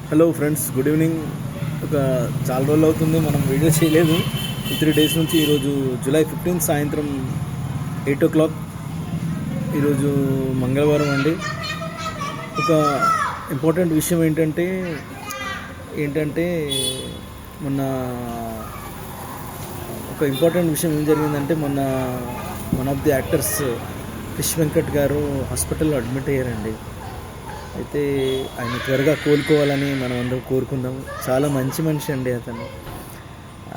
Hello friends, good evening. చాలా రోజులు అవుతుంది మనం వీడియో చేయలేదు. 3 days నుంచి. ఈరోజు July 15 సాయంత్రం 8 o'clock. ఈరోజు మంగళవారం అండి. ఒక ఇంపార్టెంట్ విషయం ఏంటంటే మొన్న ఏం జరిగిందంటే మొన్న one of the actors Krish Venkat గారు హాస్పిటల్లో అడ్మిట్ అయ్యారండి. అయితే ఆయన త్వరగా కోలుకోవాలని మనం అందరం కోరుకుందాము. చాలా మంచి మనిషి అండి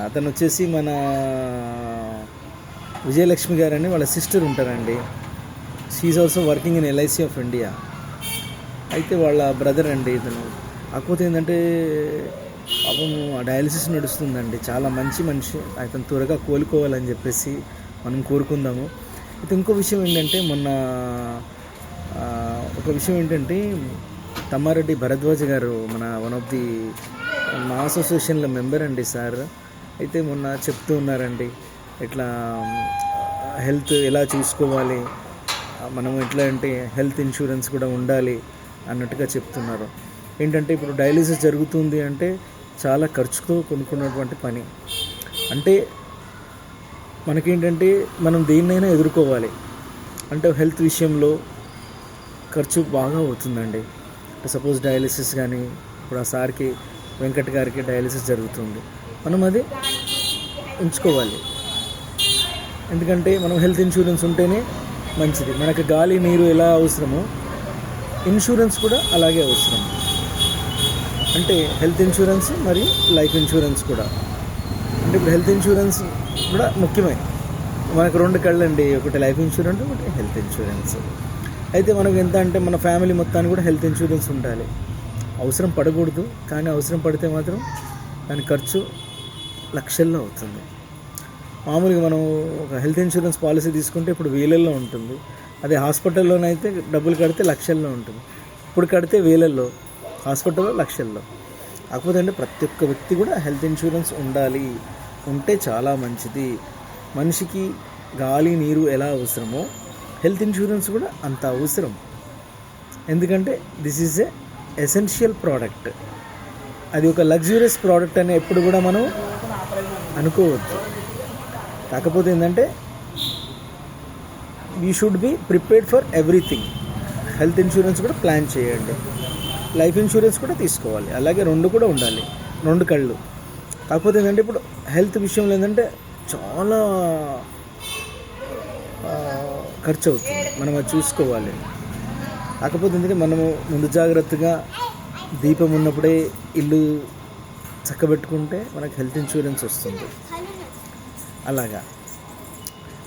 అతను వచ్చేసి మన విజయలక్ష్మి గారని వాళ్ళ సిస్టర్ ఉంటారండి. She also working in LIC of India. అయితే వాళ్ళ బ్రదర్ అండి ఇతను. కాకపోతే ఏంటంటే పాపం డయాలిసిస్ నడుస్తుందండి. చాలా మంచి మనిషి. అతను త్వరగా కోలుకోవాలని చెప్పేసి మనం కోరుకుందాము. అయితే ఇంకో విషయం ఏంటంటే తమ్మారెడ్డి భరద్వాజ్ గారు మన వన్ ఆఫ్ ది మా అసోసియేషన్లో మెంబర్ అండి సార్. అయితే మొన్న చెప్తూ ఉన్నారండి, ఇట్లా హెల్త్ ఎలా చూసుకోవాలి, మనం ఎట్లా అంటే హెల్త్ ఇన్సూరెన్స్ కూడా ఉండాలి అన్నట్టుగా చెప్తున్నారు. ఏంటంటే ఇప్పుడు డయాలిసిస్ జరుగుతుంది అంటే చాలా ఖర్చుతో కొనుక్కున్నటువంటి పని. అంటే మనకేంటంటే మనం దేన్నైనా ఎదుర్కోవాలి. అంటే హెల్త్ విషయంలో ఖర్చు బాగా అవుతుందండి. సపోజ్ డయాలిసిస్ కానీ, ఇప్పుడు ఆ సార్కి వెంకట్ గారికి డయాలిసిస్ జరుగుతుంది, మనం అది ఉంచుకోవాలి. ఎందుకంటే మనం హెల్త్ ఇన్సూరెన్స్ ఉంటేనే మంచిది. మనకు గాలి నీరు ఎలా అవసరమో ఇన్సూరెన్స్ కూడా అలాగే అవసరం. అంటే హెల్త్ ఇన్సూరెన్స్ మరియు లైఫ్ ఇన్సూరెన్స్ కూడా. అంటే ఇప్పుడు హెల్త్ ఇన్సూరెన్స్ కూడా ముఖ్యమే. మనకు 2 కళ్ళండి, ఒకటి లైఫ్ ఇన్సూరెన్స్, ఒకటి హెల్త్ ఇన్సూరెన్స్. అయితే మనకు ఎంత అంటే మన ఫ్యామిలీ మొత్తానికి కూడా హెల్త్ ఇన్సూరెన్స్ ఉండాలి. అవసరం పడకూడదు, కానీ అవసరం పడితే మాత్రం దాని ఖర్చు లక్షల్లో అవుతుంది. మామూలుగా మనం ఒక హెల్త్ ఇన్సూరెన్స్ పాలసీ తీసుకుంటే ఇప్పుడు వేలల్లో ఉంటుంది. అదే హాస్పిటల్లోనైతే డబ్బులు కడితే లక్షల్లో ఉంటుంది. ఇప్పుడు కడితే వేలల్లో, హాస్పిటల్లో లక్షల్లో. కాకపోతే అంటే ప్రతి ఒక్క వ్యక్తి కూడా హెల్త్ ఇన్సూరెన్స్ ఉంటే చాలా మంచిది. మనిషికి గాలి నీరు ఎలా అవసరమో హెల్త్ ఇన్సూరెన్స్ కూడా అంత అవసరం. ఎందుకంటే దిస్ ఈజ్ ఎసెన్షియల్ ప్రోడక్ట్. అది ఒక లగ్జూరియస్ ప్రోడక్ట్ అని ఎప్పుడు కూడా మనం అనుకోవద్దు. కాకపోతే ఏంటంటే we should be prepared for everything. Health insurance కూడా ప్లాన్ చేయండి. లైఫ్ ఇన్సూరెన్స్ కూడా తీసుకోవాలి. అలాగే 2 కూడా ఉండాలి, 2 కళ్ళు. కాకపోతే ఏంటంటే ఇప్పుడు హెల్త్ విషయంలో ఏంటంటే చాలా ఖర్చు అవుతుంది. మనం అది చూసుకోవాలి. కాకపోతే ఏంటంటే మనము ముందు జాగ్రత్తగా దీపం ఉన్నప్పుడే ఇల్లు చక్కబెట్టుకుంటే మనకు హెల్త్ ఇన్సూరెన్స్ వస్తుంది. అలాగా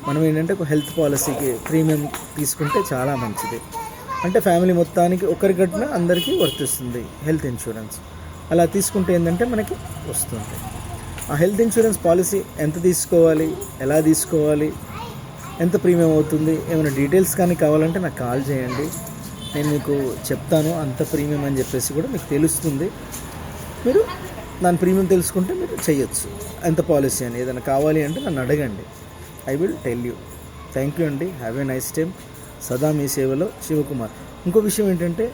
మనం ఏంటంటే ఒక హెల్త్ పాలసీకి ప్రీమియం తీసుకుంటే చాలా మంచిది. అంటే ఫ్యామిలీ మొత్తానికి ఒకరి కట్టిన అందరికీ వర్తిస్తుంది హెల్త్ ఇన్సూరెన్స్. అలా తీసుకుంటే ఏంటంటే మనకి వస్తుంది. ఆ హెల్త్ ఇన్సూరెన్స్ పాలసీ ఎంత తీసుకోవాలి, ఎలా తీసుకోవాలి, ఎంత ప్రీమియం అవుతుంది, ఏమైనా డీటెయిల్స్ కానీ కావాలంటే నాకు కాల్ చేయండి. నేను మీకు చెప్తాను. అంత ప్రీమియం అని చెప్పేసి కూడా మీకు తెలుస్తుంది. మీరు దాని ప్రీమియం తెలుసుకుంటే మీరు చేయొచ్చు. ఎంత పాలసీ అని ఏదైనా కావాలి అంటే నన్ను అడగండి. I will tell you. Thank you అండి. Have a nice time. సదా మీ సేవలో శివకుమార్. ఇంకో విషయం ఏంటంటే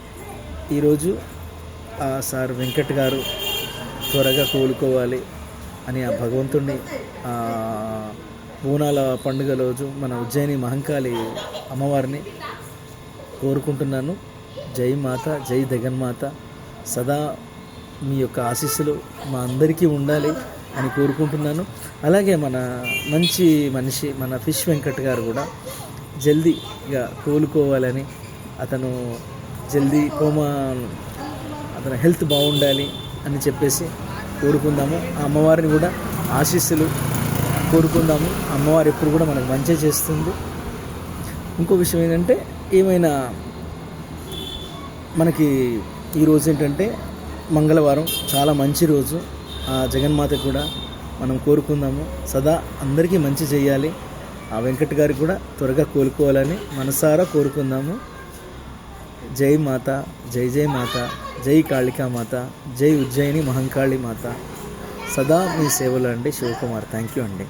ఈరోజు సార్ వెంకట్ గారు త్వరగా కోలుకోవాలి అని ఆ భగవంతుడిని బోనాల పండుగ రోజు మన ఉజ్జయిని మహంకాళి అమ్మవారిని కోరుకుంటున్నాను. జై మాత, జై జగన్మాత. సదా మీ యొక్క ఆశీస్సులు మా అందరికీ ఉండాలి అని కోరుకుంటున్నాను. అలాగే మన మంచి మనిషి మన ఫిష్ వెంకట్ గారు కూడా జల్దీగా కోలుకోవాలని, అతను జల్దీ అతని హెల్త్ బాగుండాలి అని చెప్పేసి కోరుకుందాము. ఆ అమ్మవారిని కూడా ఆశీస్సులు కోరుకుందాము. అమ్మవారు ఎప్పుడు కూడా మనకు మంచి చేస్తుంది. ఇంకో విషయం ఏంటంటే ఏమైనా మనకి ఈరోజు ఏంటంటే మంగళవారం, చాలా మంచి రోజు. ఆ జగన్మాతకు కూడా మనం కోరుకుందాము. సదా అందరికీ మంచి చేయాలి. ఆ వెంకట్ గారికి కూడా త్వరగా కోలుకోవాలని మనసారా కోరుకుందాము. జై మాత, జై జై మాత, జై కాళికా మాత, జై ఉజ్జయిని మహంకాళి మాత. సదా మీ సేవలో అండి. శివకుమార్. థ్యాంక్ యూ అండి.